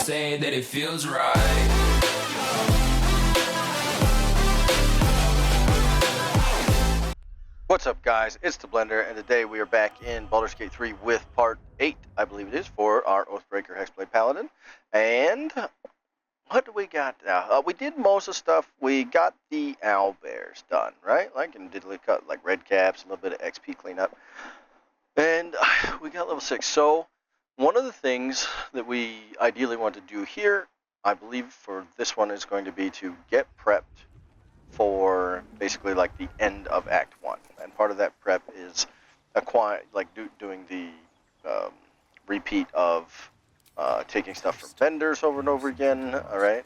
say that it feels right. What's up, guys? It's the Blender, and today we are back in Baldur's Gate 3 with part 8, I believe it is, for our Oathbreaker Hexblade Paladin. And what do we got now? We did most of the stuff. We got the owlbears done, right? Like, and diddly cut, like red caps, a little bit of XP cleanup. And we got level 6. So, one of the things that we ideally want to do here, I believe for this one, is going to be to get prepped for basically like the end of Act 1. And part of that prep is doing the repeat of taking stuff from vendors over and over again, alright,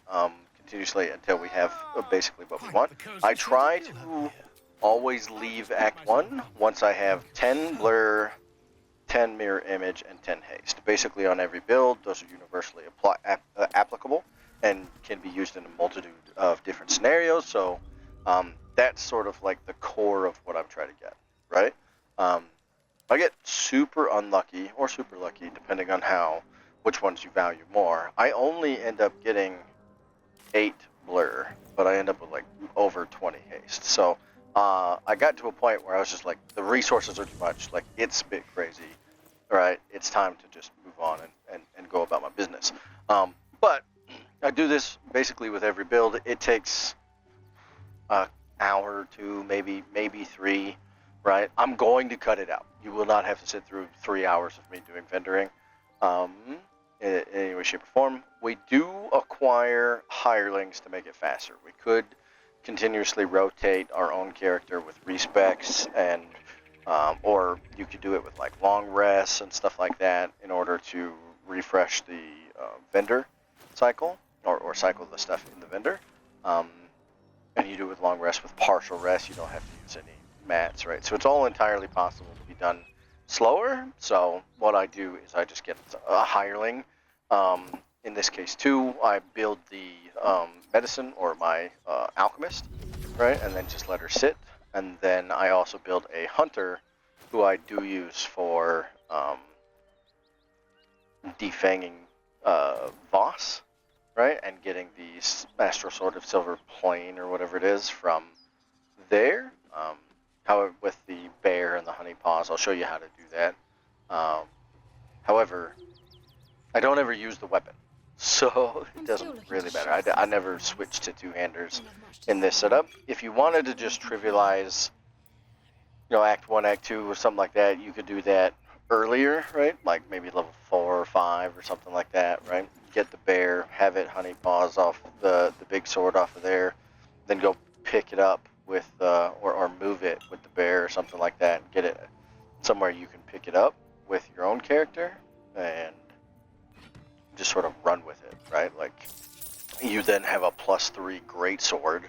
continuously until we have basically what we want. I try to always leave Act 1 once I have 10 blur, 10 mirror image, and 10 haste. Basically on every build, those are universally applicable and can be used in a multitude of different scenarios, so that's sort of like the core of what I'm trying to get, right? I get super unlucky or super lucky, depending on which ones you value more. I only end up getting 8 blur, but I end up with like over 20 haste. So I got to a point where I was just like, the resources are too much. Like, it's a bit crazy. All right, it's time to just move on and go about my business. But I do this basically with every build. It takes an hour or two, maybe 3, right? I'm going to cut it out. You will not have to sit through 3 hours of me doing vendoring in any way, shape, or form. We do acquire hirelings to make it faster. We could continuously rotate our own character with respecs, and or you could do it with like long rests and stuff like that in order to refresh the vendor cycle, or cycle the stuff in the vendor. And you do it with long rest, with partial rest. You don't have to use any mats, right? So it's all entirely possible to be done slower. So what I do is I just get a hireling. In this case, too, I build the medicine or my alchemist, right? And then just let her sit. And then I also build a hunter, who I do use for defanging Voss, right, and getting the Astral Sword of Silver Plane or whatever it is from there. However, with the bear and the honey paws, I'll show you how to do that. However, I don't ever use the weapon, so it doesn't really matter. I never switched to two-handers in this setup. If you wanted to just trivialize, Act 1, Act 2, or something like that, you could do that earlier, right? Like maybe level 4 or 5 or something like that, right? Get the bear, have it honey paws off the big sword off of there, then go pick it up with or move it with the bear or something like that, and get it somewhere you can pick it up with your own character and just sort of run with it, right? Like, you then have a +3 greatsword,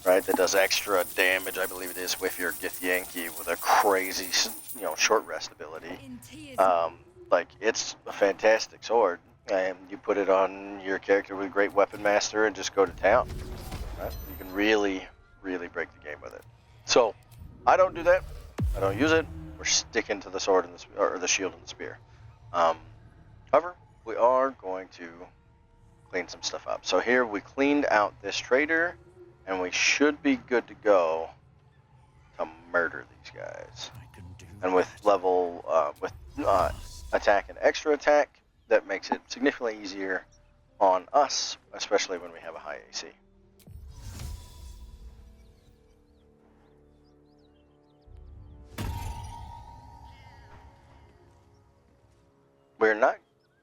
right, that does extra damage, I believe it is, with your Githyanki with a crazy, short rest ability. Like, it's a fantastic sword, and you put it on your character with Great Weapon Master and just go to town, right? You can really, really break the game with it. So, I don't do that. I don't use it. We're sticking to the sword and the shield and the spear. However, we are going to clean some stuff up. So here we cleaned out this trader, and we should be good to go to murder these guys. And with level, attack and extra attack, that makes it significantly easier on us, especially when we have a high AC.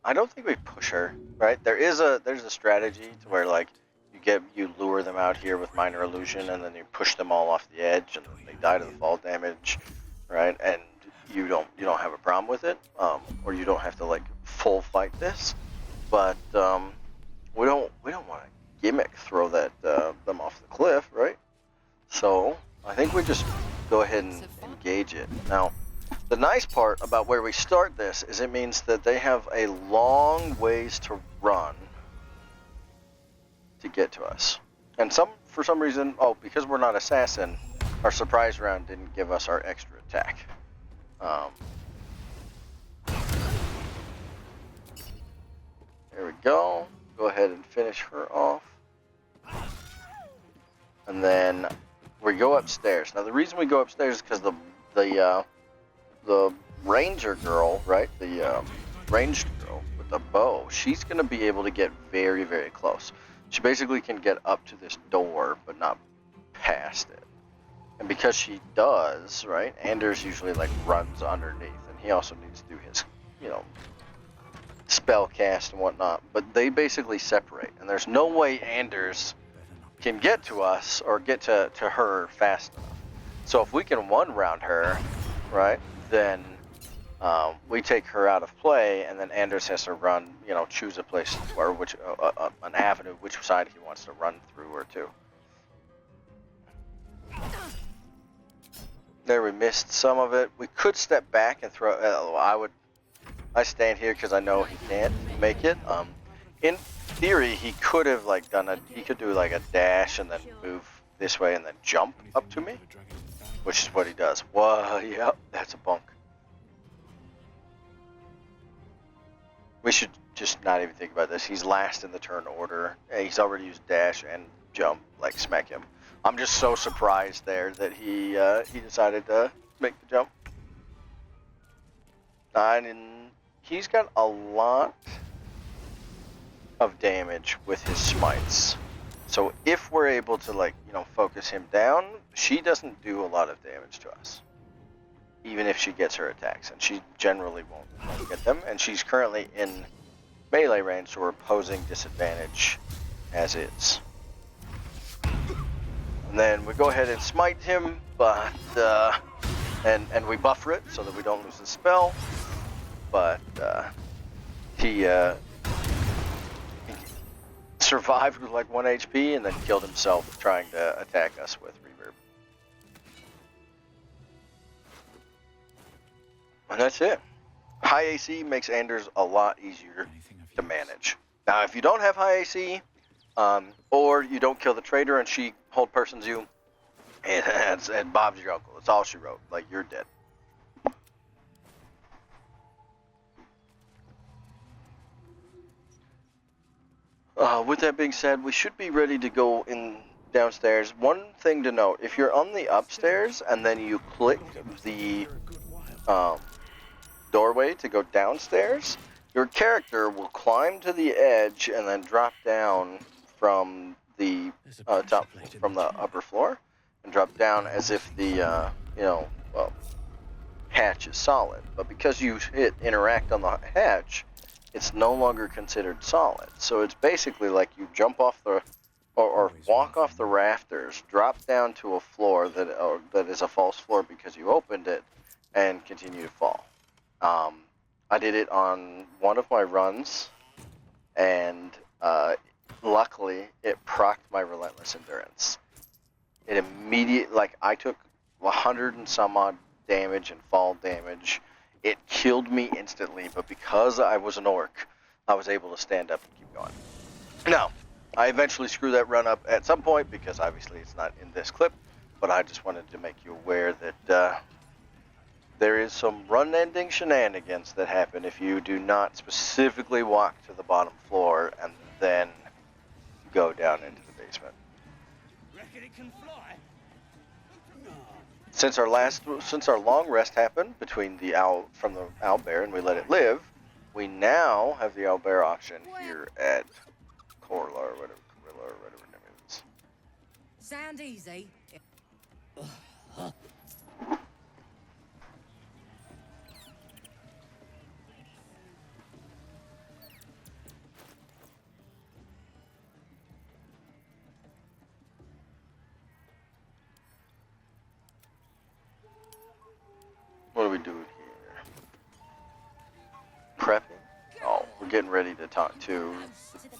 I don't think we push her, right? There's a strategy to where, like, you lure them out here with minor illusion, and then you push them all off the edge, and they die to the fall damage, right? And you don't have a problem with it, or you don't have to like full fight this, but we don't want to gimmick throw them off the cliff, right? So I think we just go ahead and engage it. Now, the nice part about where we start this is it means that they have a long ways to run to get to us. And for some reason, because we're not assassin, our surprise round didn't give us our extra attack. There we go. Go ahead and finish her off. And then we go upstairs. Now the reason we go upstairs is because the ranger girl, right? The ranged girl with the bow, she's gonna be able to get very, very close. She basically can get up to this door, but not past it. And because she does, right? Anders usually like runs underneath, and he also needs to do his, you know, spell cast and whatnot. But they basically separate, and there's no way Anders can get to us or get to her fast enough. So if we can one round her, right, then we take her out of play, and then Anders has to run, you know, choose a place or which an avenue, which side he wants to run through or to. There, we missed some of it. We could step back and throw. I stand here because I know he can't make it. In theory, he could have like he could do like a dash and then move this way and then jump up to me, which is what he does. Whoa, yep, that's a bunk. We should just not even think about this. He's last in the turn order. He's already used dash and jump. Like, smack him. I'm just so surprised there that he decided to make the jump. And he's got a lot of damage with his smites. So if we're able to, like, you know, focus him down, she doesn't do a lot of damage to us. Even if she gets her attacks, and she generally won't get them. And she's currently in melee range, so we're opposing disadvantage as is. And then we go ahead and smite him, but and we buffer it so that we don't lose the spell. But he survived with like 1 HP and then killed himself trying to attack us with reverb. And that's it. High AC makes Anders a lot easier to manage. Now, if you don't have high AC, or you don't kill the traitor and she hold persons you, and Bob's your uncle. That's all she wrote. Like, you're dead. With that being said, we should be ready to go in downstairs. One thing to note, if you're on the upstairs and then you click the doorway to go downstairs, your character will climb to the edge and then drop down from the from the upper floor and drop down as if the hatch is solid. But because you hit interact on the hatch, it's no longer considered solid. So it's basically like you jump off the or walk off the rafters, drop down to a floor that is a false floor because you opened it, and continue to fall. I did it on one of my runs, and luckily it procced my relentless endurance. It immediately, like, I took 100 and some odd damage and fall damage. It killed me instantly, but because I was an orc, I was able to stand up and keep going. Now, I eventually screw that run up at some point because obviously it's not in this clip, but I just wanted to make you aware that there is some run-ending shenanigans that happen if you do not specifically walk to the bottom floor and then go down into the basement. Reckon it can fly? Since our long rest happened between the owlbear and we let it live, we now have the owlbear auction here at Corla or whatever the name is. Sound easy. What are we doing here? Prepping? Oh, we're getting ready to talk to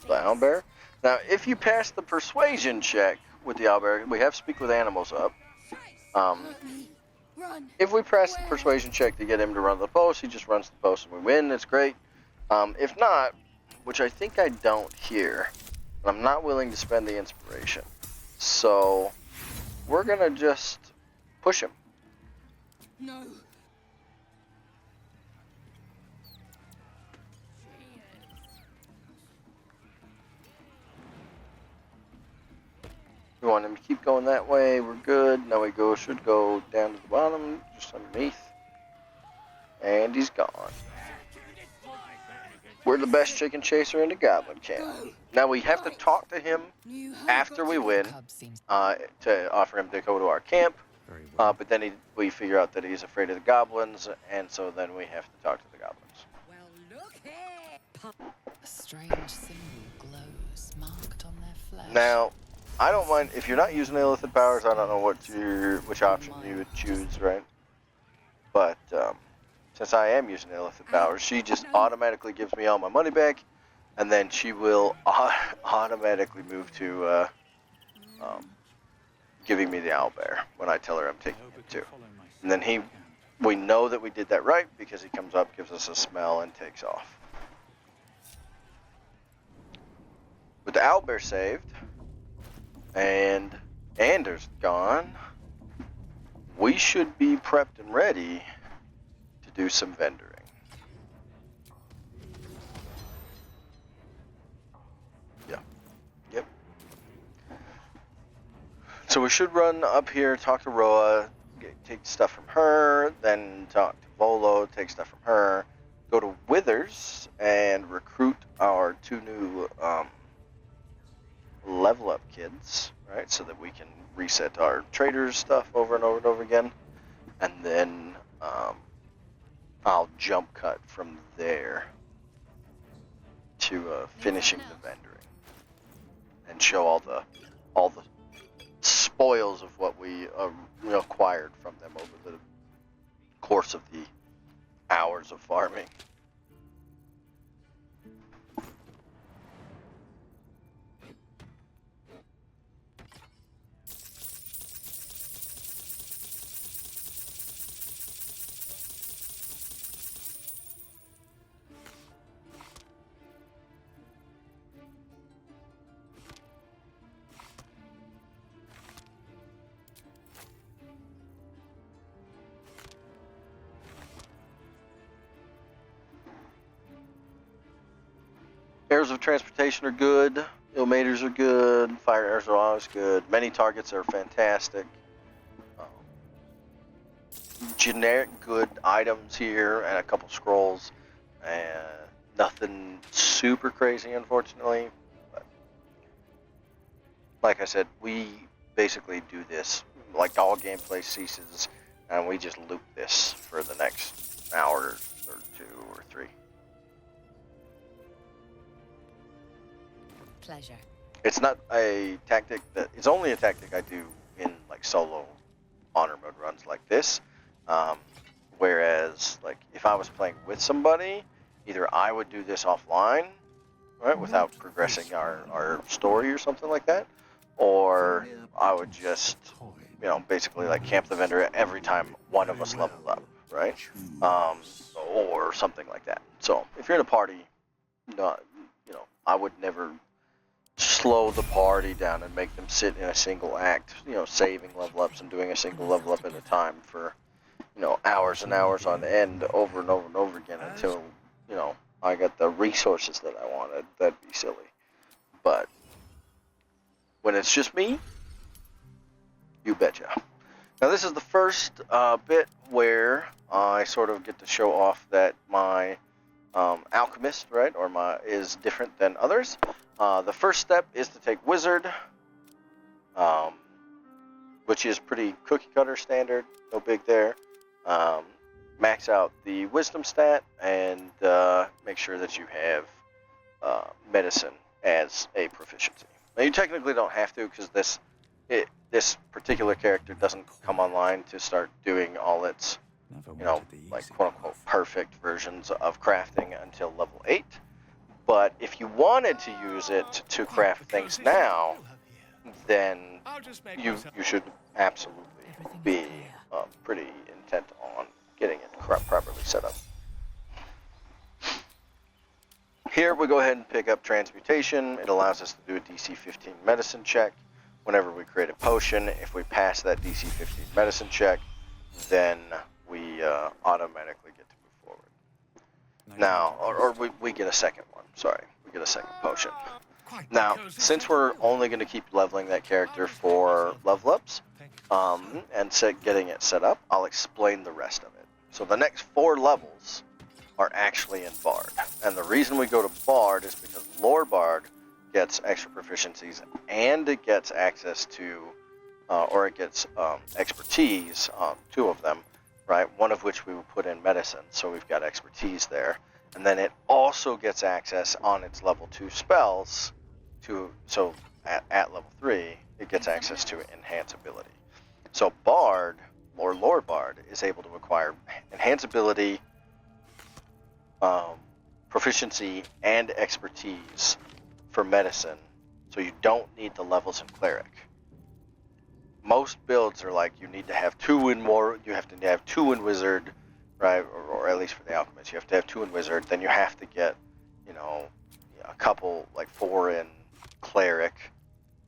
the owlbear. Now, if you pass the persuasion check with the owlbear, we have Speak with Animals up. If we press the persuasion check to get him to run the post, he just runs the post and we win. It's great. If not, which I think I don't here, I'm not willing to spend the inspiration. So, we're gonna just push him. No. want him to keep going that way. We're good. Now we should go down to the bottom, just underneath. And he's gone. We're the best chicken chaser in the goblin camp. Now we have to talk to him after we win to offer him to go to our camp. But then we figure out that he's afraid of the goblins, and so then we have to talk to the goblins. Well, look here. A strange symbol glows, marked on their flesh. Now, I don't mind if you're not using the illicit powers. I don't know which option you would choose, right? But since I am using the illicit powers, she just automatically gives me all my money back, and then she will automatically move to giving me the owlbear when I tell her I'm taking it too. And then we know that we did that right because he comes up, gives us a smell, and takes off. With the owlbear saved, and Anders gone, we should be prepped and ready to do some vendoring. Yeah. Yep. So we should run up here, talk to Roa, take stuff from her, then talk to Volo, take stuff from her, go to Withers and recruit our 2 new level up kids, right? So that we can reset our traders stuff over and over and over again. And then I'll jump cut from there to finishing the vendoring and show all the spoils of what we acquired from them over the course of the hours of farming. Arrows of transportation are good. Illuminators are good. Fire arrows are always good. Many targets are fantastic. Generic good items here and a couple scrolls. And nothing super crazy, unfortunately. But like I said, we basically do this. Like all gameplay ceases, and we just loop this for the next hour or 2 or 3. Pleasure. It's not a tactic it's only a tactic I do in like solo honor mode runs like this. Whereas like if I was playing with somebody, either I would do this offline, right, without progressing our story or something like that, or I would just, basically like camp the vendor every time one of us leveled up, right? Or something like that. So if you're in a party, I would never slow the party down and make them sit in a single act, saving level ups and doing a single level up at a time for, hours and hours on end over and over and over again until, I got the resources that I wanted. That'd be silly. But when it's just me, you betcha. Now this is the first bit where I sort of get to show off that my alchemist, right, is different than others. The first step is to take wizard, which is pretty cookie cutter standard, no big there. Max out the wisdom stat and make sure that you have medicine as a proficiency. Now you technically don't have to, because this particular character doesn't come online to start doing all its like quote-unquote perfect versions of crafting until level 8. But if you wanted to use it to craft things now, then you should absolutely be pretty intent on getting it properly set up. Here we go ahead and pick up transmutation. It allows us to do a DC 15 medicine check whenever we create a potion. If we pass that DC 15 medicine check, then we automatically get to move forward. Now, or we get a second one. Sorry, we get a second potion. Now, since we're only going to keep leveling that character for level ups, and getting it set up, I'll explain the rest of it. So the next 4 levels are actually in Bard. And the reason we go to Bard is because Lore Bard gets extra proficiencies, and it gets access to, or it gets expertise, 2 of them, right? One of which we will put in medicine, so we've got expertise there. And then it also gets access on its level 2 spells, so at level 3, it gets access to enhance ability. So Bard, or Lore Bard, is able to acquire enhance ability, proficiency, and expertise for medicine, so you don't need the levels in Cleric. Most builds are like you need to have 2 in more, you have to have 2 in Wizard, right? Or at least for the Alchemist, you have to have 2 in Wizard, then you have to get, a couple, like 4 in Cleric,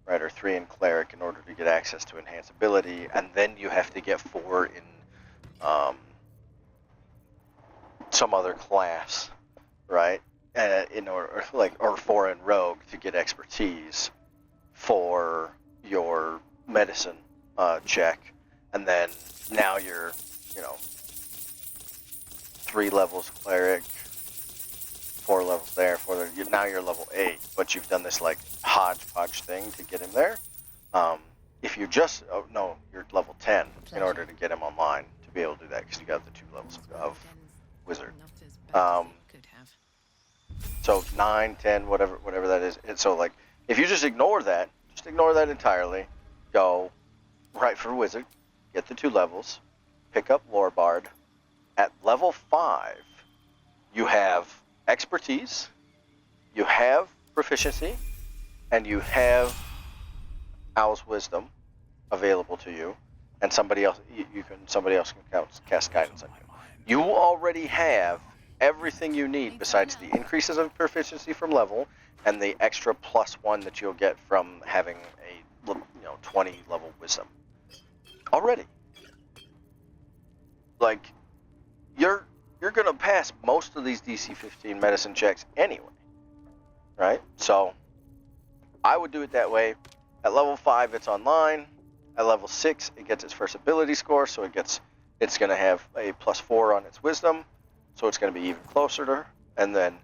right, or 3 in Cleric in order to get access to enhance ability, and then you have to get 4 in some other class, right? In order, or 4 in Rogue to get expertise for your medicine check, and then now you're, 3 levels Cleric, 4 levels there, 4 there. Now you're level 8, but you've done this like hodgepodge thing to get him there. If you just, you're level 10 in order to get him online to be able to do that, because you got the 2 levels of Wizard. So 9, 10, whatever that is. And so like, if you just ignore that entirely, go right for Wizard, get the 2 levels, pick up Lore Bard. At level 5, you have expertise, you have proficiency, and you have Owl's Wisdom available to you, and somebody else can cast guidance on you. You already have everything you need besides the increases of proficiency from level and the extra +1 that you'll get from having a 20 level wisdom. Already. Like, you're gonna pass most of these DC 15 medicine checks anyway, right? So I would do it that way. At level 5, it's online. At level 6, it gets its first ability score, so it's gonna have a +4 on its wisdom, so it's gonna be even closer to her. And then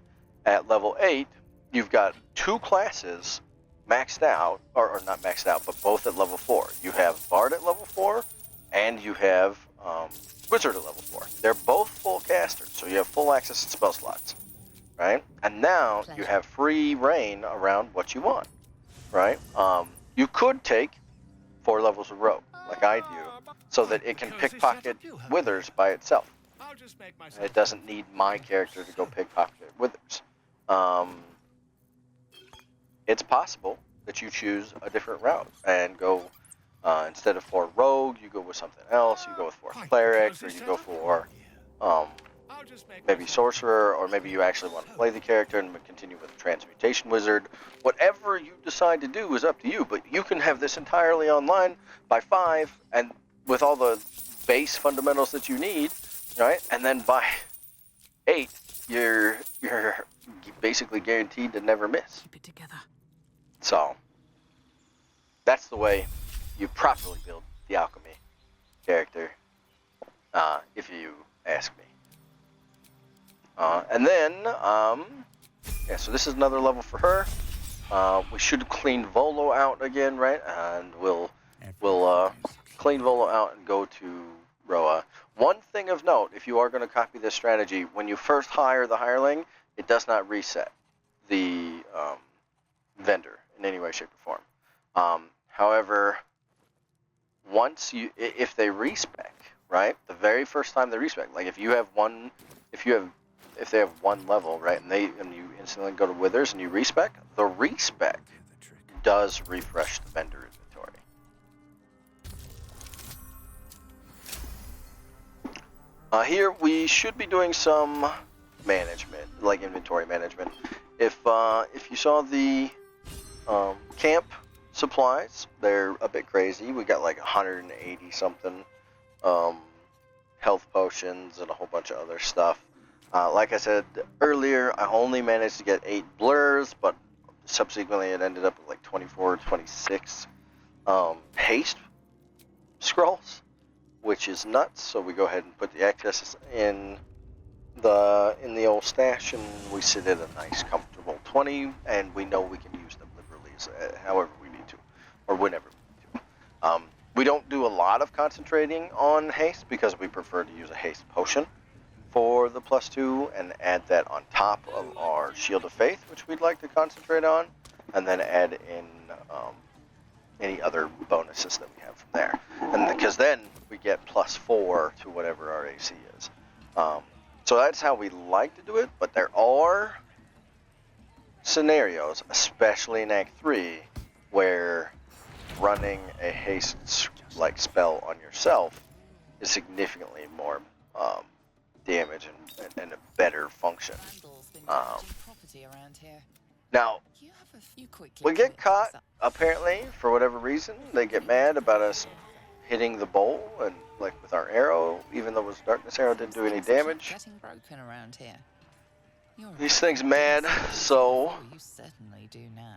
at level 8, you've got 2 classes maxed out, or not maxed out, but both at level 4. You have Bard at level 4, and you have Wizard at level 4. They're both full casters, so you have full access to spell slots, right? And now you have free reign around what you want, right? You could take 4 levels of Rogue, like I do, so that it can pickpocket Withers by itself. It doesn't need my character to go pickpocket Withers. It's possible that you choose a different route and go, instead of 4 Rogue, you go with something else. You go with 4 Cleric, or you go for maybe Sorcerer, or maybe you actually want to play the character and continue with the Transmutation Wizard. Whatever you decide to do is up to you, but you can have this entirely online by 5, and with all the base fundamentals that you need, right? And then by 8, you're basically guaranteed to never miss. Keep it together. So that's the way you properly build the alchemy character, if you ask me. And then, so this is another level for her. We should clean Volo out again, right? And we'll clean Volo out and go to Roa. One thing of note, if you are going to copy this strategy, when you first hire the hireling, it does not reset the vendor in any way, shape, or form. However, if they respec, right, the very first time they respec, like if they have 1 level, right, and you instantly go to Withers and you respec, the respec does refresh the vendor inventory. Here we should be doing some management, like inventory management. If you saw the camp supplies, they're a bit crazy. We got like 180 something health potions and a whole bunch of other stuff. Like I said earlier, I only managed to get 8 blurs, but subsequently it ended up with like 24 or 26 haste scrolls, which is nuts. So we go ahead and put the excesses in the old stash, and we sit at a nice comfortable 20, and we know we can use them liberally however we need to, or whenever we need to. We don't do a lot of concentrating on haste because we prefer to use a haste potion for the +2 and add that on top of our Shield of Faith, which we'd like to concentrate on, and then add in any other bonuses that we have from there. And because then we get +4 to whatever our AC is. So that's how we like to do it, but there are scenarios, especially in Act 3, where running a haste spell on yourself is significantly more damage and a better function. Now, we get caught, apparently, for whatever reason. They get mad about us hitting the bowl, and like with our arrow, even though it was darkness arrow, didn't do any damage. These things mad, so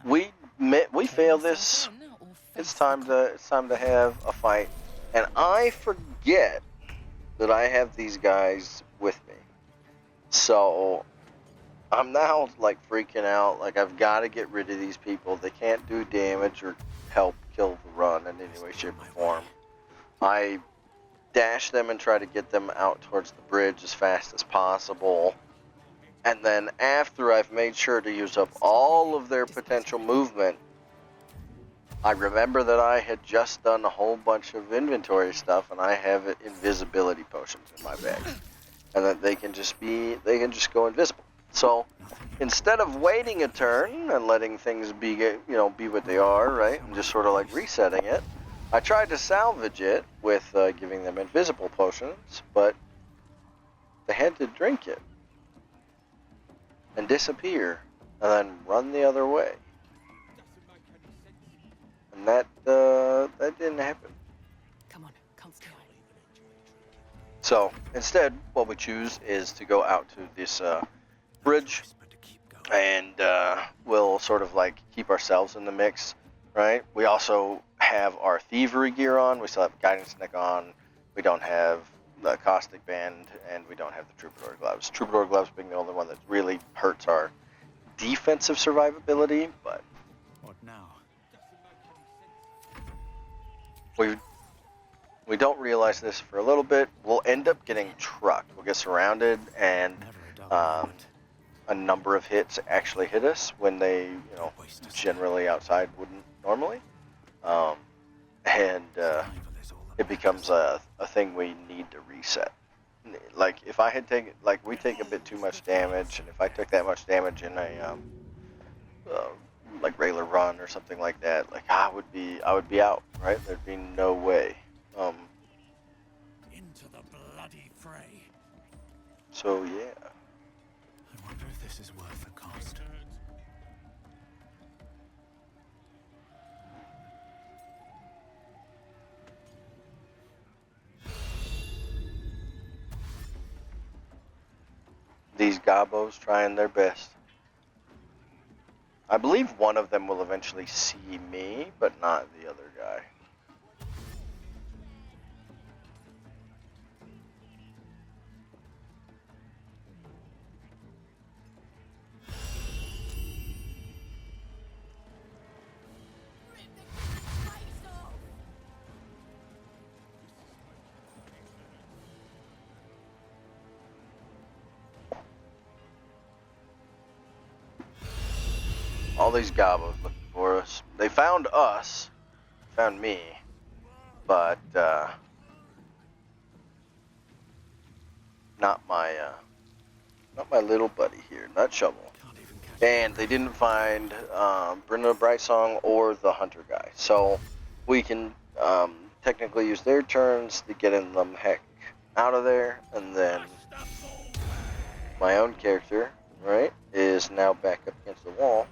we fail this. It's time to have a fight, and I forget that I have these guys with me. So I'm now like freaking out. Like, I've got to get rid of these people. They can't do damage or help kill the run in any way, shape, or form. I dash them and try to get them out towards the bridge as fast as possible. And then after I've made sure to use up all of their potential movement, I remember that I had just done a whole bunch of inventory stuff, and I have invisibility potions in my bag, and that they can just go invisible. So instead of waiting a turn and letting things be what they are, right, and just sort of like resetting it, I tried to salvage it with giving them invisible potions, but they had to drink it and disappear and then run the other way. And that didn't happen. Come on, concentrate. So instead, what we choose is to go out to this bridge, and we'll sort of like keep ourselves in the mix, right? We also have our thievery gear on. We still have guidance neck on. We don't have the caustic band, and we don't have the troubadour gloves. Troubadour gloves being the only one that really hurts our defensive survivability, but What now? we don't realize this for a little bit. We'll end up getting trucked. We'll get surrounded, and a number of hits actually hit us when they, generally outside wouldn't normally. And it becomes a thing we need to reset. Like, if I had taken, like, we take a bit too much damage, and if I took that much damage in a like regular run or something like that, like I would be out, right? There'd be no way. Into the bloody fray. So yeah. I wonder if this is worth the cost. These gobos trying their best. I believe one of them will eventually see me, but not the other guy. All these gobos looking for us. They found us, found me, but not my little buddy here, not Shovel. And they didn't find Brenda Brightsong or the Hunter guy, so we can technically use their turns to get them heck out of there, and then my own character, right, is now back up against the wall.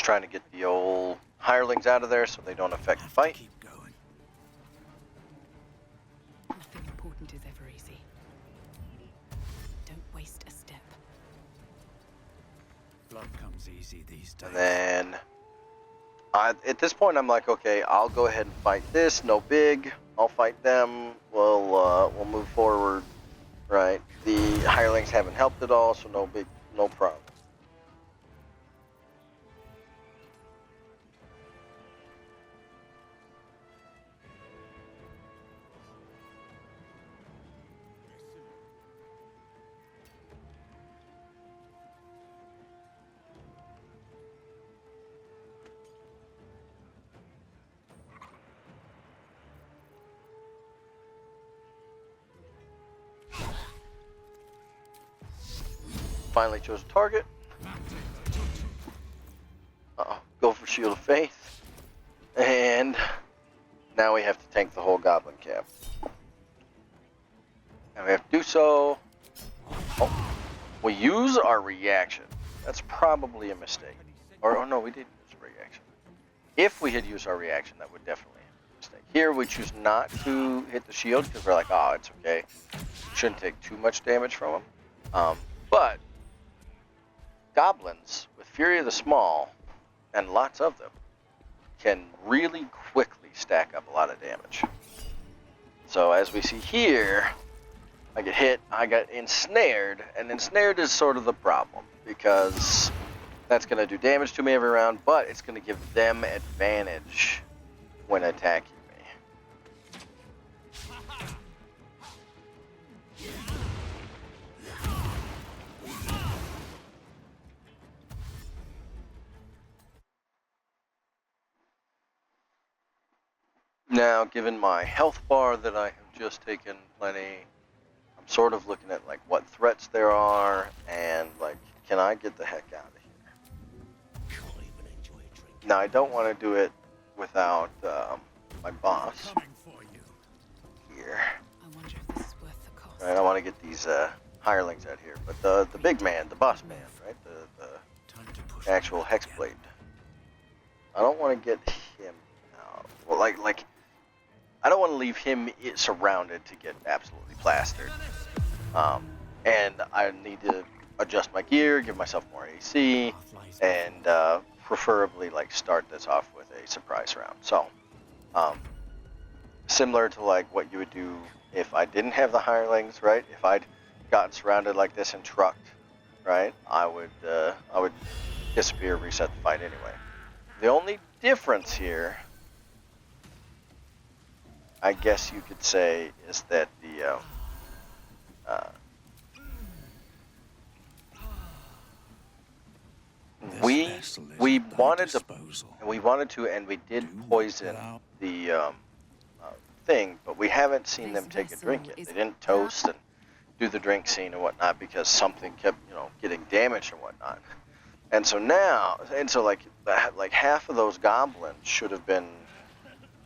trying to get the old hirelings out of there so they don't affect the Have to fight. keep going. Nothing important is ever easy. Don't waste a step. Blood comes easy these days. And then at this point I'm like, okay, I'll go ahead and fight this. No big. I'll fight them. We'll move forward. Right. The hirelings haven't helped at all, so no problem. Finally chose a target. Go for Shield of Faith. And now we have to tank the whole goblin camp. And we have to do so. Oh, we use our reaction. That's probably a mistake. Or, oh no, we didn't use a reaction. If we had used our reaction, that would definitely have been a mistake. Here we choose not to hit the shield because we're like, oh, it's okay. Shouldn't take too much damage from them. But goblins with Fury of the Small, and lots of them, can really quickly stack up a lot of damage. So as we see here, I get hit, I got ensnared, and ensnared is sort of the problem because that's going to do damage to me every round, but it's going to give them advantage when attacking me. Now, given my health bar that I have just taken plenty, I'm sort of looking at like what threats there are and like, can I get the heck out of here? Now, I don't want to do it without my boss here. I wonder if this is worth the cost. Right, I want to get these hirelings out here, but the big man, the boss man, right, the actual Hexblade. I don't want to get him out. Well, like. I don't want to leave him surrounded to get absolutely plastered. And I need to adjust my gear, give myself more AC, and preferably like start this off with a surprise round. So, similar to like what you would do if I didn't have the hirelings, right? If I'd gotten surrounded like this and trucked, right? I would disappear, reset the fight anyway. The only difference here, I guess you could say, is that the we wanted to, and we did poison the thing, but we haven't seen them take a drink yet. They didn't toast and do the drink scene and whatnot because something kept, getting damaged and whatnot. And so now, like half of those goblins should have been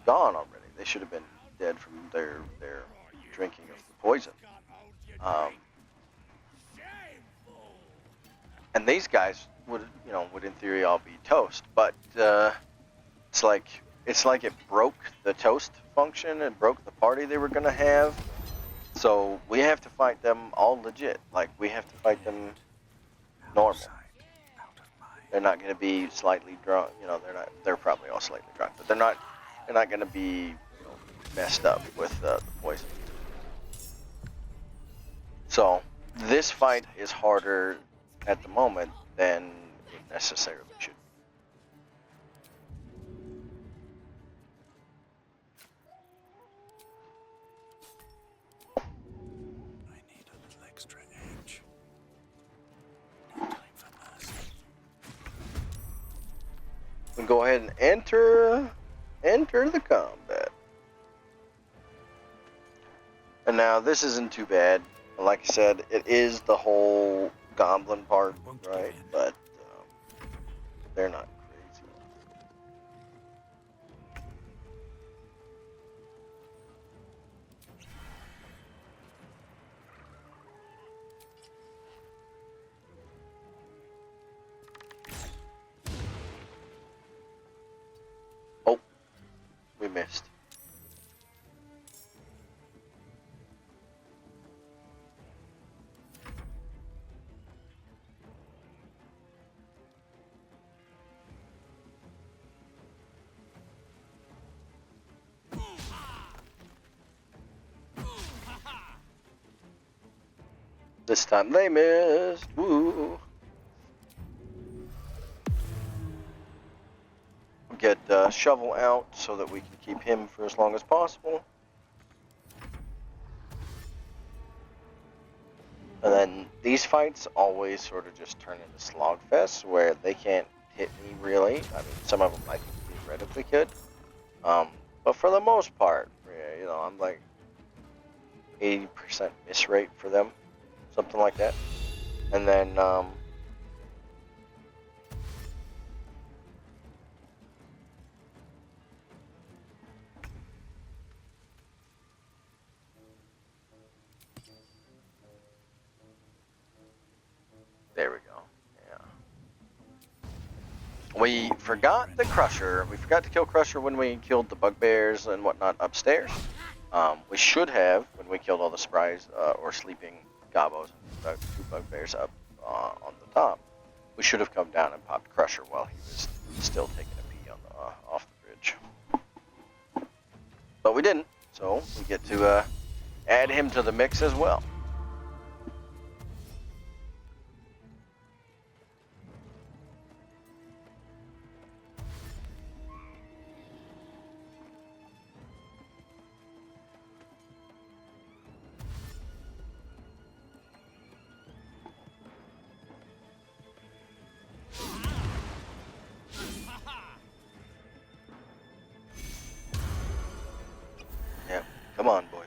gone already. They should have been dead from their drinking of the poison. And these guys would in theory all be toast, but it's like it broke the toast function and broke the party they were gonna have. So we have to fight them all legit. Like we have to fight them normal. They're not gonna be slightly drunk. They're probably all slightly drunk, but they're not gonna be messed up with the poison. So this fight is harder at the moment than it necessarily should. I need a little extra edge. No time for mercy. We go ahead and enter the combat. And now this isn't too bad. Like I said, it is the whole goblin part, right? But they're not crazy. missed. This time they missed. Woo. Get Shovel out so that we can keep him for as long as possible. And then these fights always sort of just turn into slogfests where they can't hit me really. I mean, some of them I think theoretically could. But for the most part, you know, I'm like 80% miss rate for them. Something like that. And then, there we go. Yeah. We forgot the Crusher. We forgot to kill Crusher when we killed the bugbears and whatnot upstairs. We should have when we killed all the Sprites or sleeping Gobos, two bugbears up on the top. We should have come down and popped Crusher while he was still taking a pee on the, off the bridge. But we didn't, so we get to add him to the mix as well. Yep, come on, boys.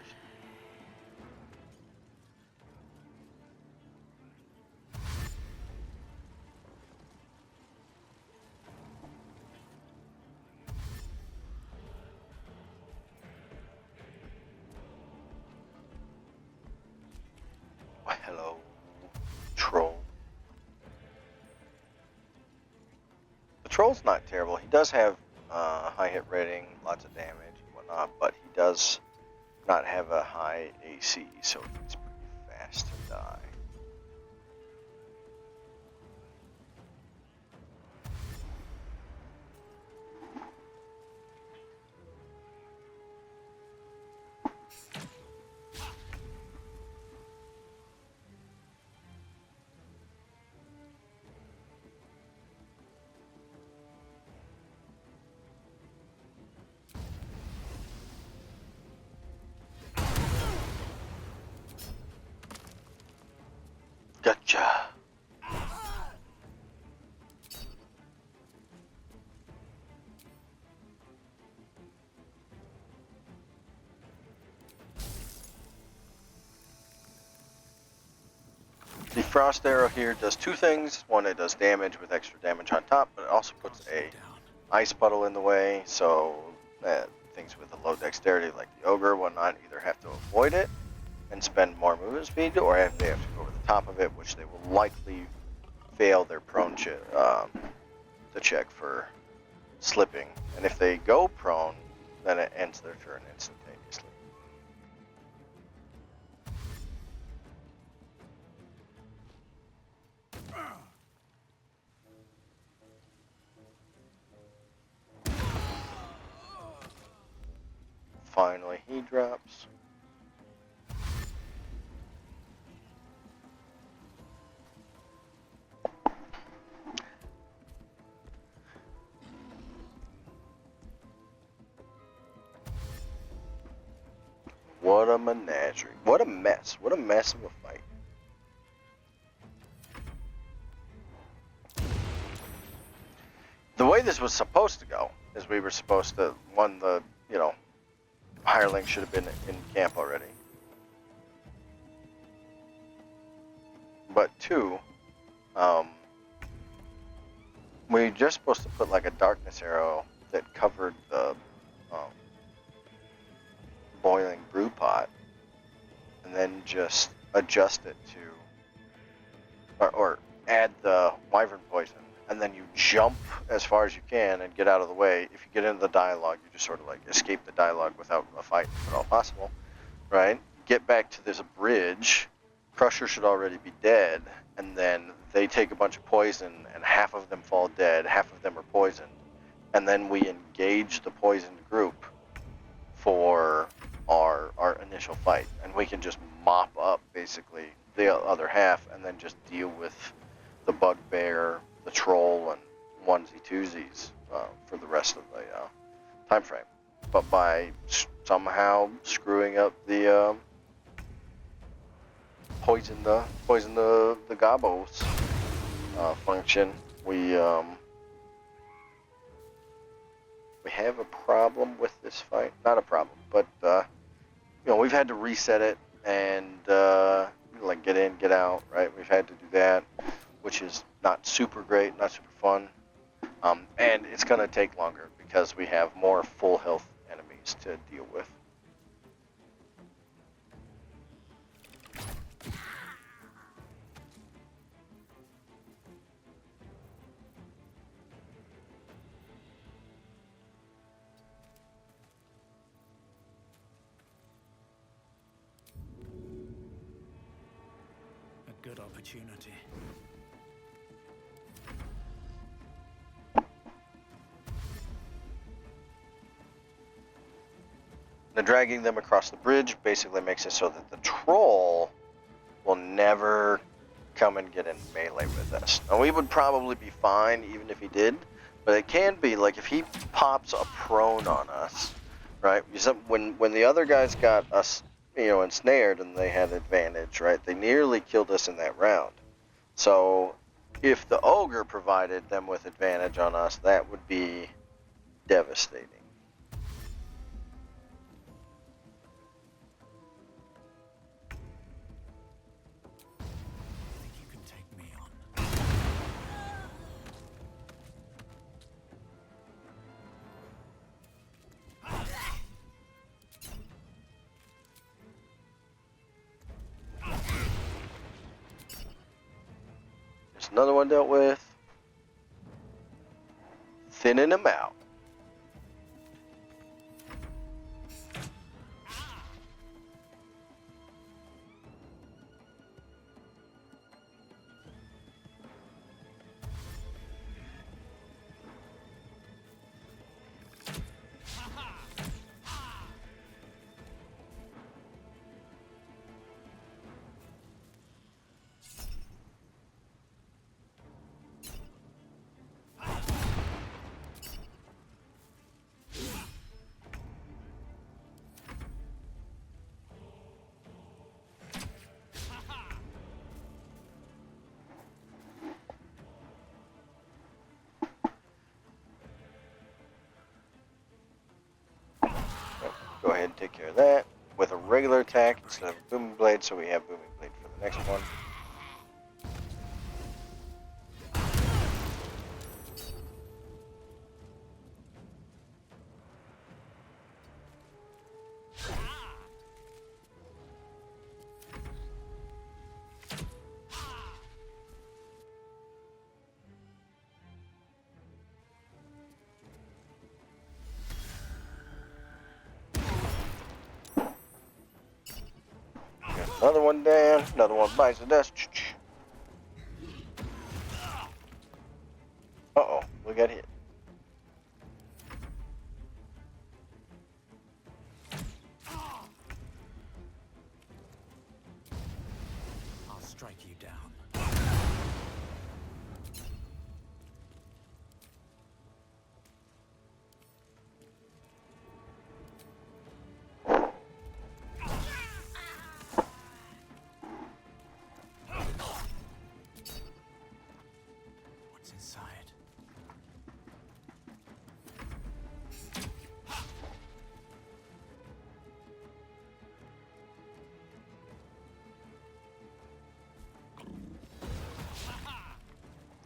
Why, hello, troll. The troll's not terrible. He does have high hit rating, lots of damage and whatnot, but he does not have a high AC, so he's pretty fast to die. Gotcha. The frost arrow here does two things. One, it does damage with extra damage on top, but it also puts a ice puddle in the way, so things with a low dexterity like the ogre will not either have to avoid it and spend more movement speed, or if they have to go over the top of it, which they will likely fail their prone to check for slipping. And if they go prone, then it ends their turn instantaneously. Finally, he drops. What a menagerie. What a mess. What a mess of a fight. The way this was supposed to go is we were supposed to, one, the, you know, Hirelings should have been in camp already. But two, we were just supposed to put like a darkness arrow that covered the boiling brew pot, and then just adjust it to, or add the wyvern poison and then you jump as far as you can and get out of the way. If you get into the dialogue, you just sort of like escape the dialogue without a fight, if at all possible, right? Get back to this bridge. Crusher should already be dead, and then they take a bunch of poison, and half of them fall dead, half of them are poisoned, and then we engage the poisoned group for our initial fight, and we can just mop up basically the other half, and then just deal with the bugbear, the troll, and onesie twosies for the rest of the time frame. But by somehow screwing up the poison the gobos function, we have a problem with this fight. Not a problem, but we've had to reset it and like get in, get out, right? We've had to do that, which is not super great, not super fun, and it's gonna take longer because we have more full health enemies to deal with. A good opportunity. Now, dragging them across the bridge basically makes it so that the troll will never come and get in melee with us. Now, we would probably be fine even if he did, but it can be like if he pops a prone on us, right? When the other guys got us, ensnared and they had advantage, right? They nearly killed us in that round. So if the ogre provided them with advantage on us, that would be devastating. Think you can take me on? There's another one dealt with. Thinning him out. Go ahead and take care of that with a regular attack instead of a booming blade, so we have booming blade for the next one. Another one down, another one bites the dust. Uh-oh, we got hit. I'll strike you down. What's inside?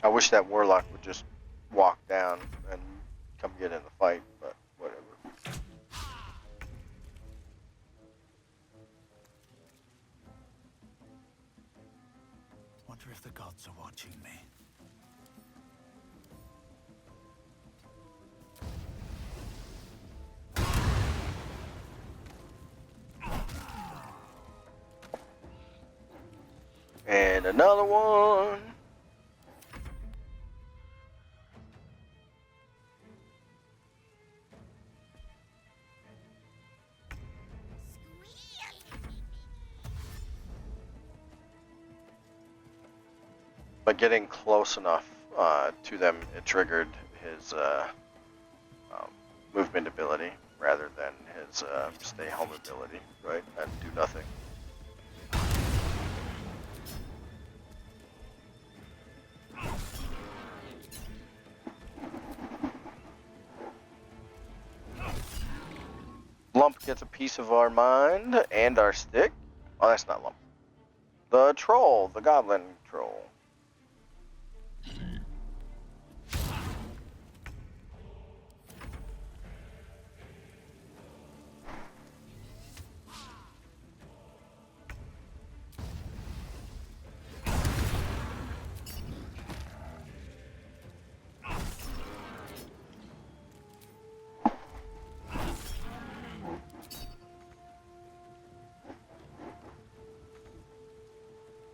I wish that warlock would just walk down and come get in the fight, but whatever. Wonder if the gods are watching me. another one. But getting close enough to them, it triggered his movement ability rather than his stay home ability, right? And do nothing. Lump gets a piece of our mind and our stick. Oh, that's not Lump. The troll, the goblin troll.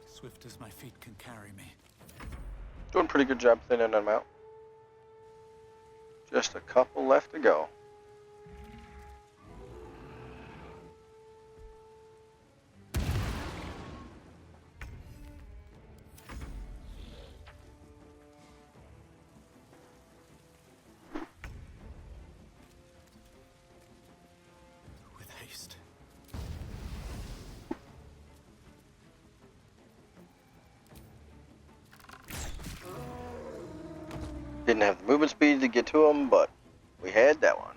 Swift as my feet can carry me. Doing a pretty good job thinning them out. Just a couple left to go. With haste. Didn't have the movement speed to get to him, but we had that one.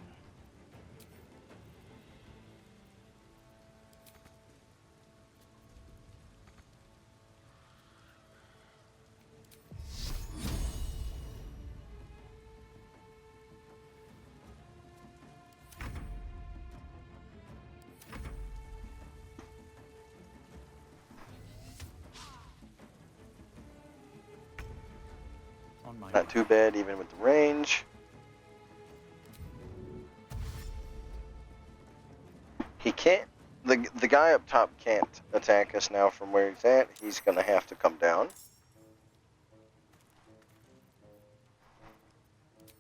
On my Not too bad, even with the range. He can't. The guy up top can't attack us now from where he's at. He's gonna have to come down.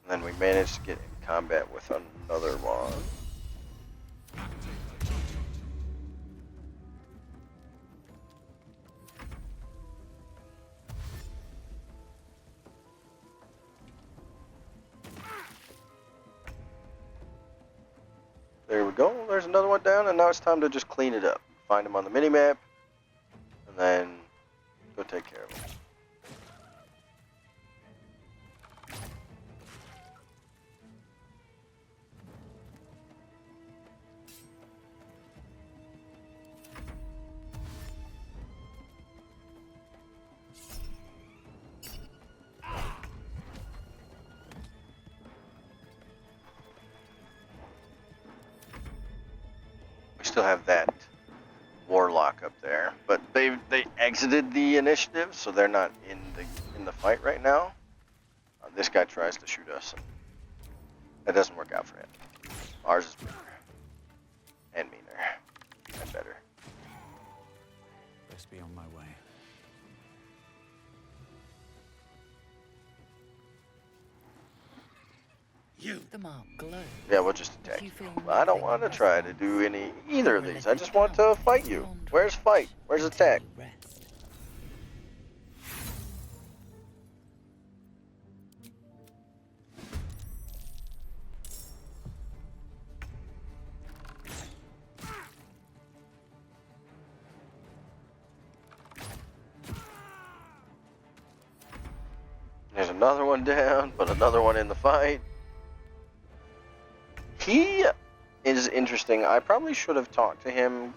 And then we managed to get in combat with another one. There we go. There's another one down, and now it's time to just clean it up. Find him on the minimap, and then go take care of him. Still have that warlock up there, but they exited the initiative, so they're not in the fight right now. This guy tries to shoot us, and that doesn't work out for him. Ours is bigger and meaner and better. Best be on my way. The mark glows. Yeah, we'll just attack If you. you feel I don't nothing want to less try than to do either of you will these. let I it just want to down fight you. beyond Where's fight? Where's until attack? you rest. There's another one down, but another one in the fight. He is interesting. I probably should have talked to him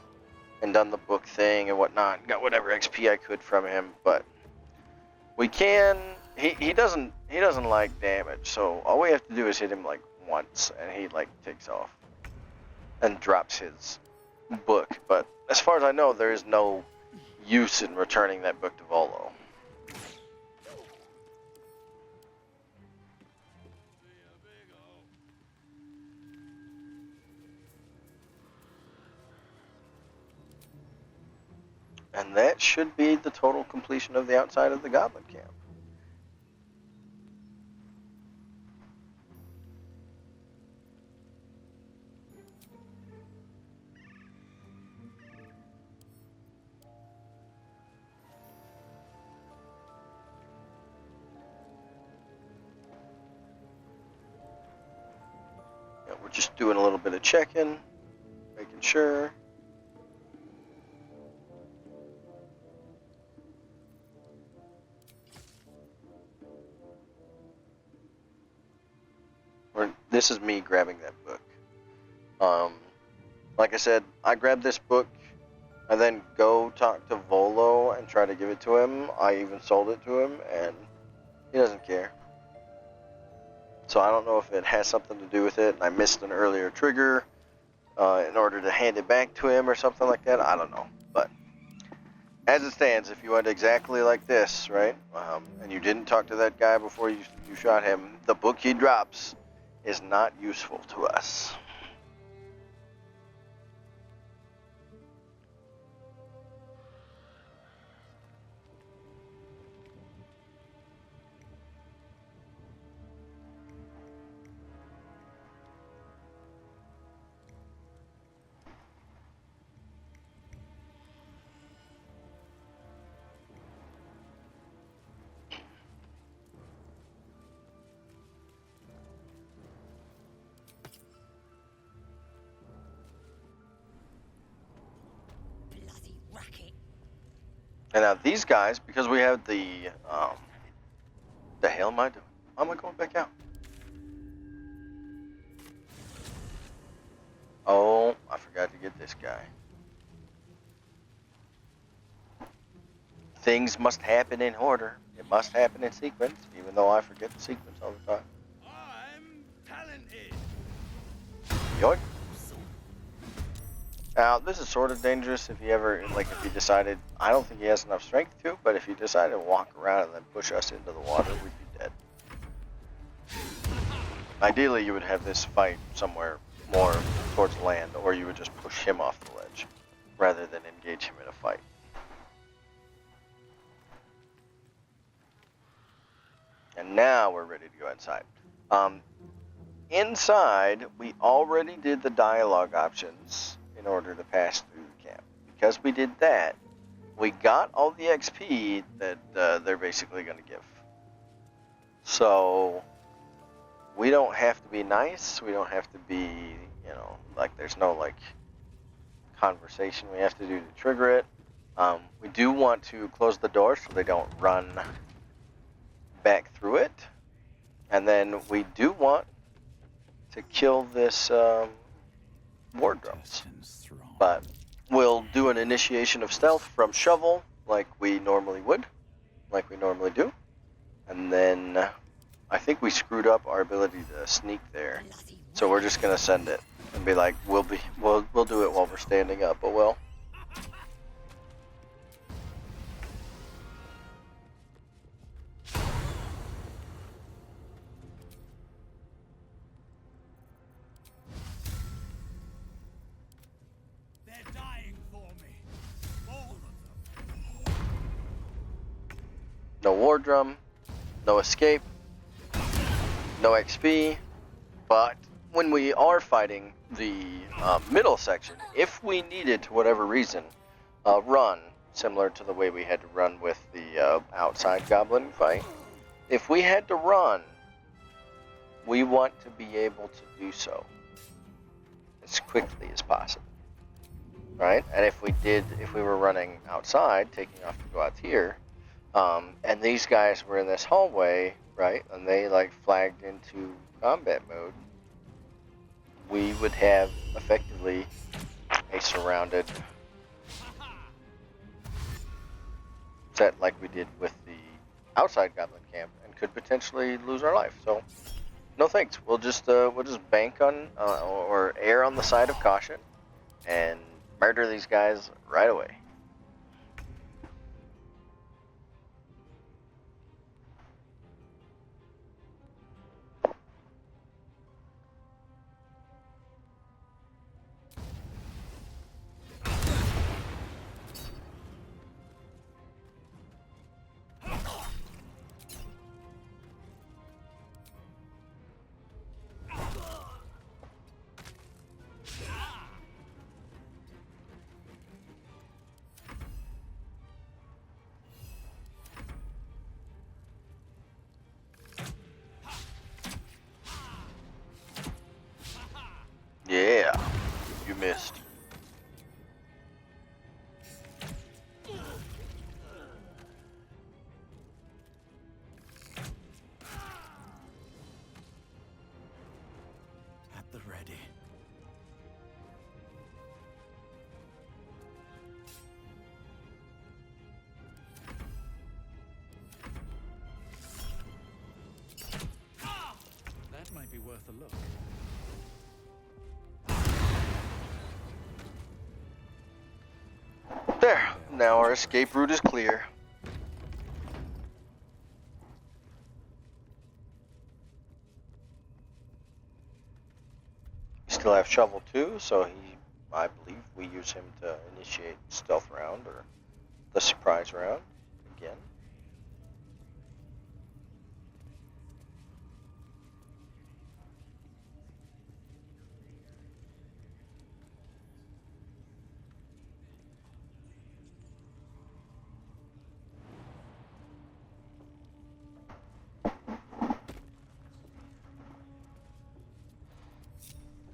and done the book thing and whatnot. Got whatever XP I could from him, but we can. He doesn't like damage, so all we have to do is hit him like once, and he like takes off and drops his book. But as far as I know, there is no use in returning that book to Volo. And that should be the total completion of the outside of the goblin camp. Yeah, we're just doing a little bit of checking, making sure. This is me grabbing that book. Like I said, I grabbed this book and then go talk to Volo and try to give it to him. I even sold it to him and he doesn't care. So I don't know if it has something to do with it and I missed an earlier trigger in order to hand it back to him or something like that. I don't know. But as it stands, if you went exactly like this, right, and you didn't talk to that guy before you shot him, the book he drops is not useful to us. Bloody racket. And now these guys, because we have the hell am I doing? Why am I going back out? Oh, I forgot to get this guy. Things must happen in order. It must happen in sequence, even though I forget the sequence all the time. I'm talented. Yoink. Now, this is sort of dangerous if he ever, like, if he decided, I don't think he has enough strength to, but if he decided to walk around and then push us into the water, we'd be dead. Ideally, you would have this fight somewhere more towards land, or you would just push him off the ledge, rather than engage him in a fight. And now we're ready to go inside. Inside, we already did the dialogue options in order to pass through the camp. Because we did that, we got all the XP that they're basically going to give. So, we don't have to be nice, we don't have to be, you know, like there's no like conversation we have to do to trigger it. We do want to close the door so they don't run back through it. And then we do want to kill this ward drums. But we'll do an initiation of stealth from shovel like we normally would, like we normally do. And then I think we screwed up our ability to sneak there. So we're just gonna send it and be like, we'll do it while we're standing up. Oh well. They're dying for me. All of them. No war drum, no escape, no XP. But when we are fighting the middle section, if we needed, to whatever reason, run, similar to the way we had to run with the outside goblin fight, if we had to run, we want to be able to do so as quickly as possible, right? And if we were running outside, taking off to go out here, and these guys were in this hallway, right, and they like flagged into combat mode, we would have effectively a surrounded set like we did with the outside goblin camp, and could potentially lose our life. So no thanks. We'll just bank on or err on the side of caution and murder these guys right away. worth a look. There. Now our escape route is clear. We still have Shovel too, so I believe we use him to initiate stealth round or the surprise round again.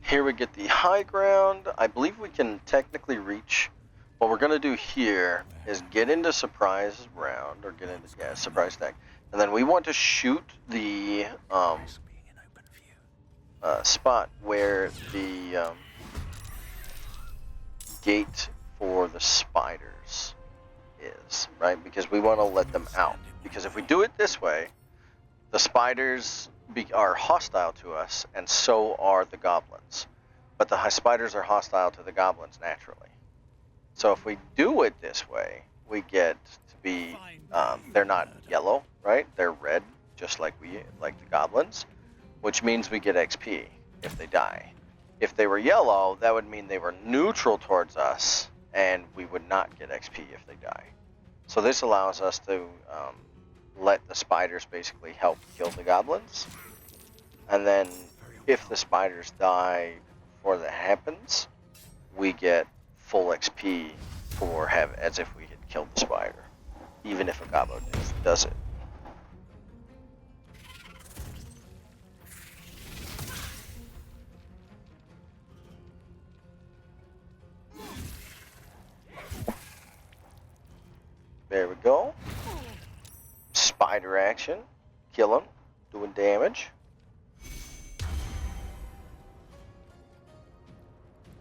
Here we get the high ground. I believe we can technically reach. What we're going to do here is get into surprise round, or get into, yeah, surprise stack. And then we want to shoot the spot where the gate for the spiders is, right? Because we want to let them out. Because if we do it this way, the spiders are hostile to us, and so are the goblins. But the spiders are hostile to the goblins naturally. So if we do it this way, we get to be, they're not yellow, right? They're red, just like the goblins, which means we get XP if they die. If they were yellow, that would mean they were neutral towards us, and we would not get XP if they die. So this allows us to let the spiders basically help kill the goblins. And then if the spiders die before that happens, we get full XP for as if we had killed the spider, even if a goblin does it. There we go. Spider action. Kill him. Doing damage.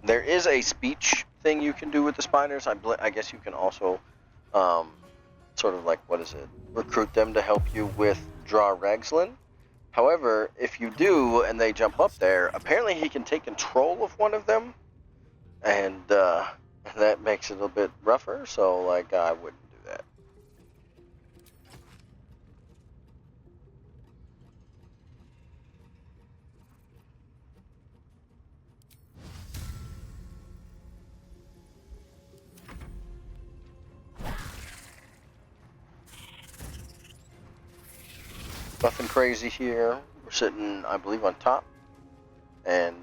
There is a speech thing you can do with the spiders. I guess you can also sort of like, what is it? Recruit them to help you with draw Ragslin. However, if you do and they jump up there, apparently he can take control of one of them. And that makes it a bit rougher. So like I wouldn't do that. Nothing crazy here. We're sitting, I believe, on top. And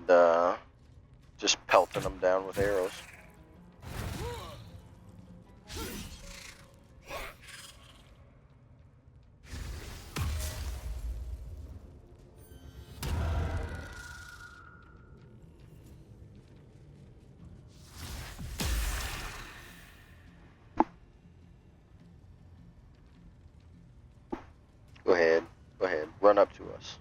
just pelting them down with arrows. Go ahead. Go ahead. Run up to us.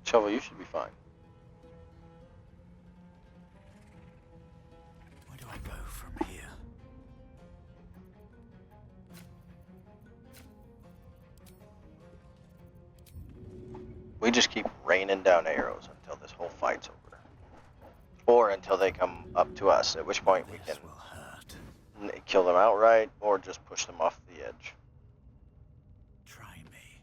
Shovel, you should be fine. Where do I go from here? We just keep raining down arrows until this whole fight's over. Or until they come up to us, at which point we can This will hurt. kill them outright or just push them off the edge. Try me.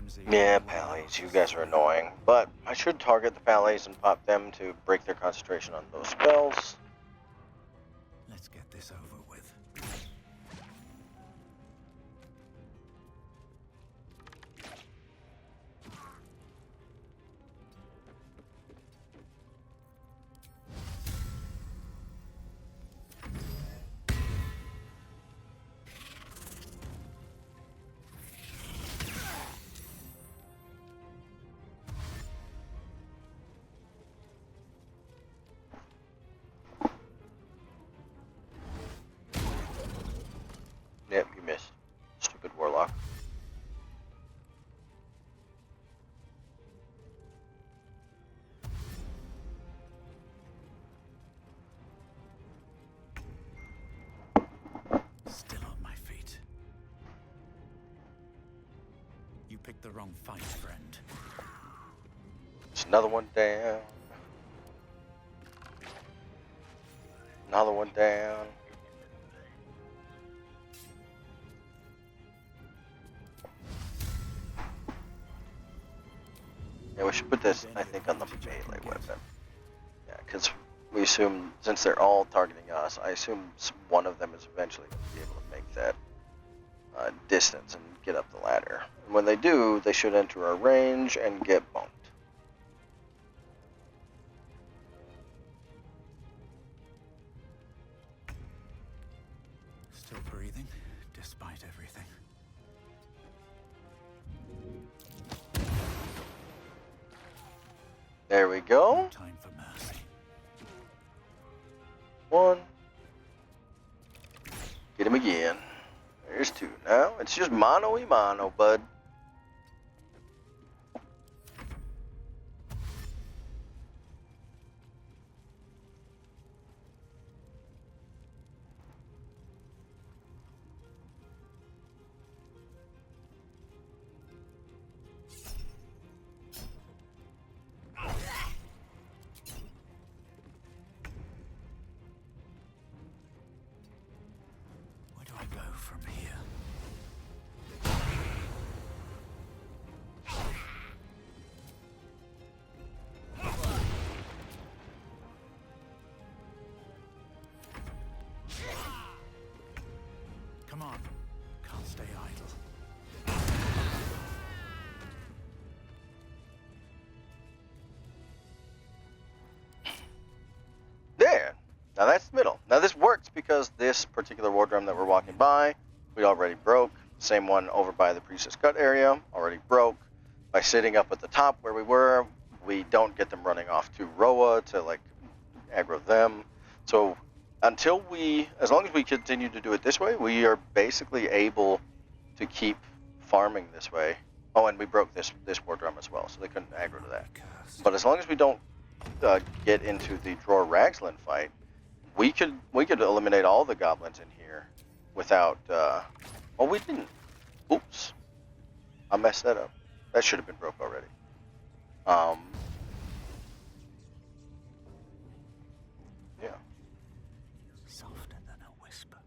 flimsy. Yeah, pallies, you guys are annoying. But I should target the pallies and pop them to break their concentration on those spells. Let's get this over with. Yep, you missed. Stupid warlock. Still on my feet. You picked the wrong fight, friend. It's another one down. Another one down. Yeah, we should put this, I think, on the melee weapon. Yeah, because we assume, since they're all targeting us, I assume one of them is eventually going to be able to make that distance and get up the ladder. And when they do, they should enter our range and get bumped. Still breathing, despite everything. There we go. Time for mercy. One. Get him again. There's two. Now it's just mano-y-mano, bud. Where do I go from here? Come on. Can't stay idle. There. Now that's the middle. Now this works because this particular wardroom that we're walking by, we already broke. Same one over by the Priestess Cut area, already broke. By sitting up at the top where we were, we don't get them running off to Roa to like aggro them. So until as long as we continue to do it this way, we are basically able to keep farming this way. Oh, and we broke this wardroom as well, so they couldn't aggro to that. But as long as we don't get into the Dror Ragsland fight, we could eliminate all the goblins in here without. Well, we didn't. Oops, I messed that up. That should have been broke already. Yeah. Softer than a whisper.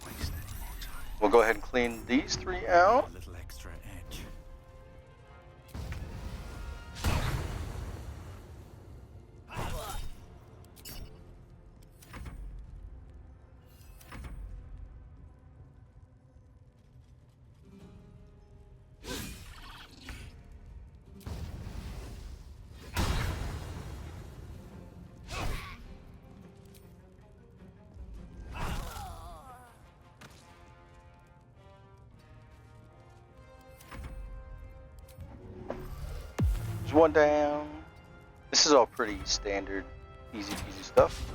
Waste any more time. We'll go ahead and clean these three out. A little extra edge. There's one down. This is all pretty standard, easy peasy stuff.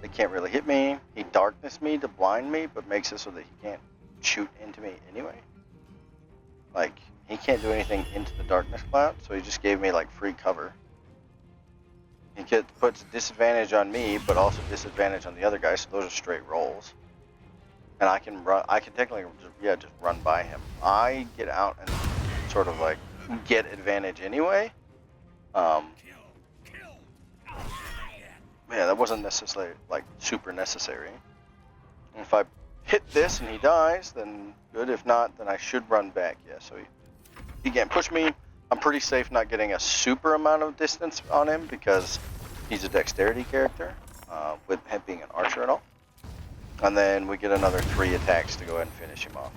They can't really hit me. He darkness me to blind me, but makes it so that he can't shoot into me anyway. Like, he can't do anything into the darkness cloud, so he just gave me like free cover. He puts disadvantage on me, but also disadvantage on the other guy, so those are straight rolls. And I can technically just run by him. I get out and sort of like get advantage anyway. Yeah, that wasn't necessarily like super necessary. If I hit this and he dies, then good. If not, then I should run back. Yeah, so he can't push me. I'm pretty safe not getting a super amount of distance on him because he's a dexterity character, with him being an archer and all. And then we get another 3 attacks to go ahead and finish him off.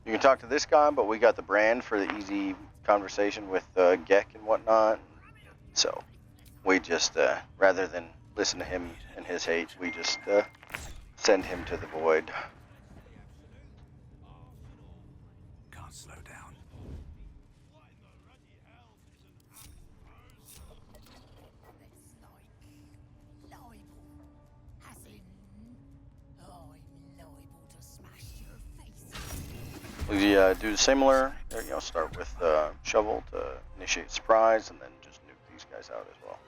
You can talk to this guy, but we got the brand for the easy conversation with Gek and whatnot. So we just, rather than listen to him and his hate, we just send him to the void. Can't slow down. It's like liable. As in, I'm liable to smash your face. We do similar, start with shovel to initiate surprise, and then just nuke these guys out as well.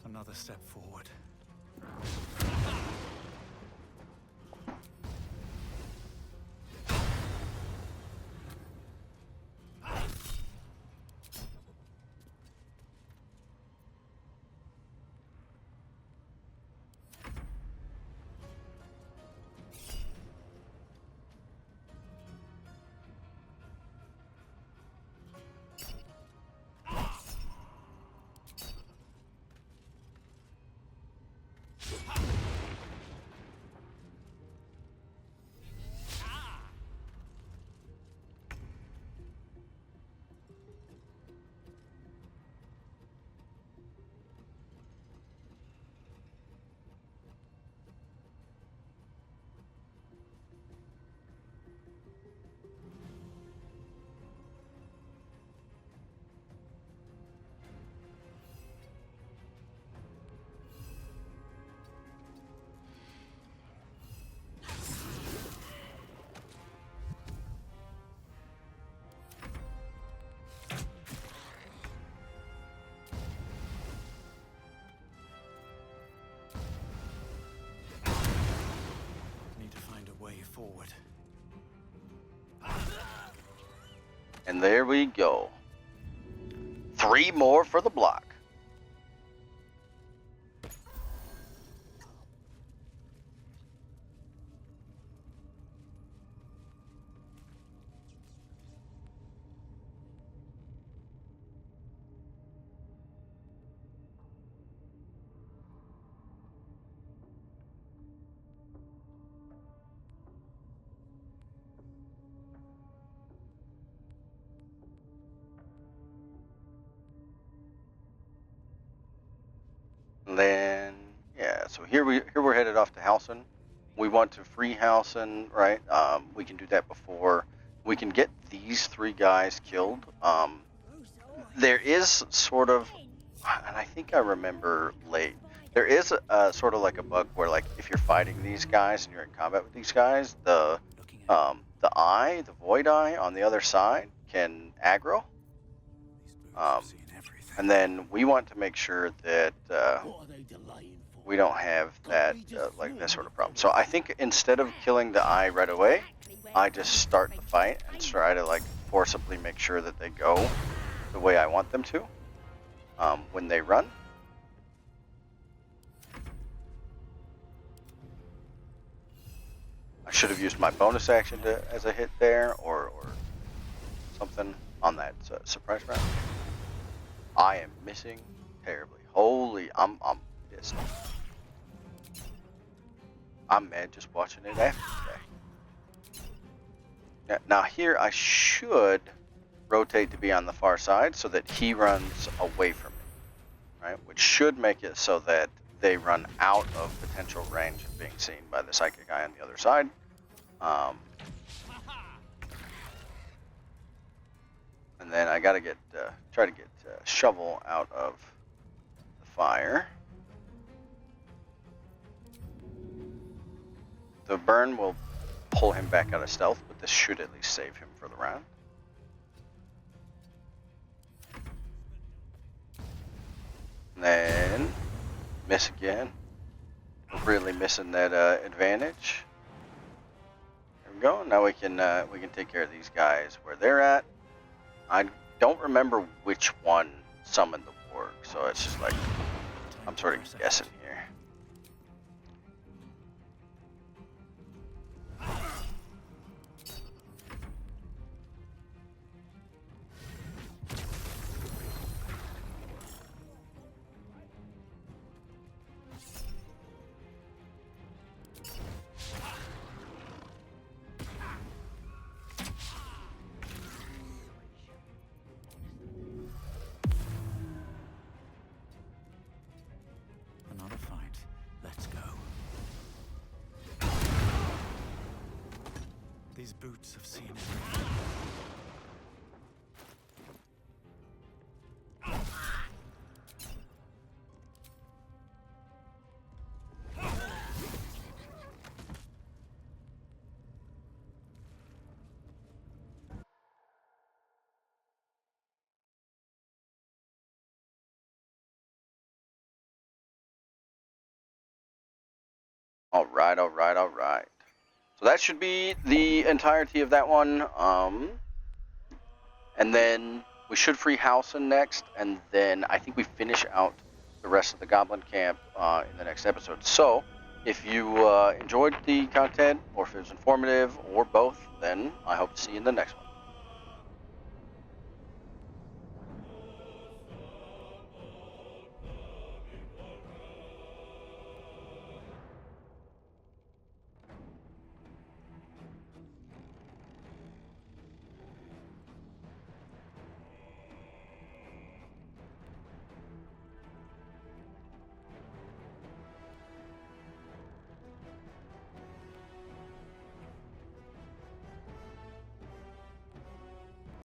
Another step forward. Need to find a way forward. And there we go. 3 more for the block. And then, yeah, so here we're headed off to Halson. We want to free Halson, right? We can do that before we can get these 3 guys killed. There is sort of, and I think I remember late, there is sort of like a bug where, like, if you're fighting these guys and you're in combat with these guys, the void eye on the other side can aggro. And then we want to make sure that we don't have that like that sort of problem. So I think instead of killing the eye right away, I just start the fight and try to like forcibly make sure that they go the way I want them to when they run. I should have used my bonus action as a hit there, or something on that surprise round. I am missing terribly. Holy, I'm pissed. I'm mad just watching it after today. Now here I should rotate to be on the far side so that he runs away from me, right? Which should make it so that they run out of potential range of being seen by the psychic eye on the other side. And then I gotta try to get Shovel out of the fire. The burn will pull him back out of stealth, but this should at least save him for the round. And then miss again. We're really missing that advantage. There we go. Now we can take care of these guys where they're at. I don't remember which one summoned the warg, so it's just like I'm sort of guessing here. Another fight. Let's go. These boots have seen everything. All right. So that should be the entirety of that one. And then we should free Halson next, and then I think we finish out the rest of the Goblin Camp in the next episode. So if you enjoyed the content, or if it was informative, or both, then I hope to see you in the next one.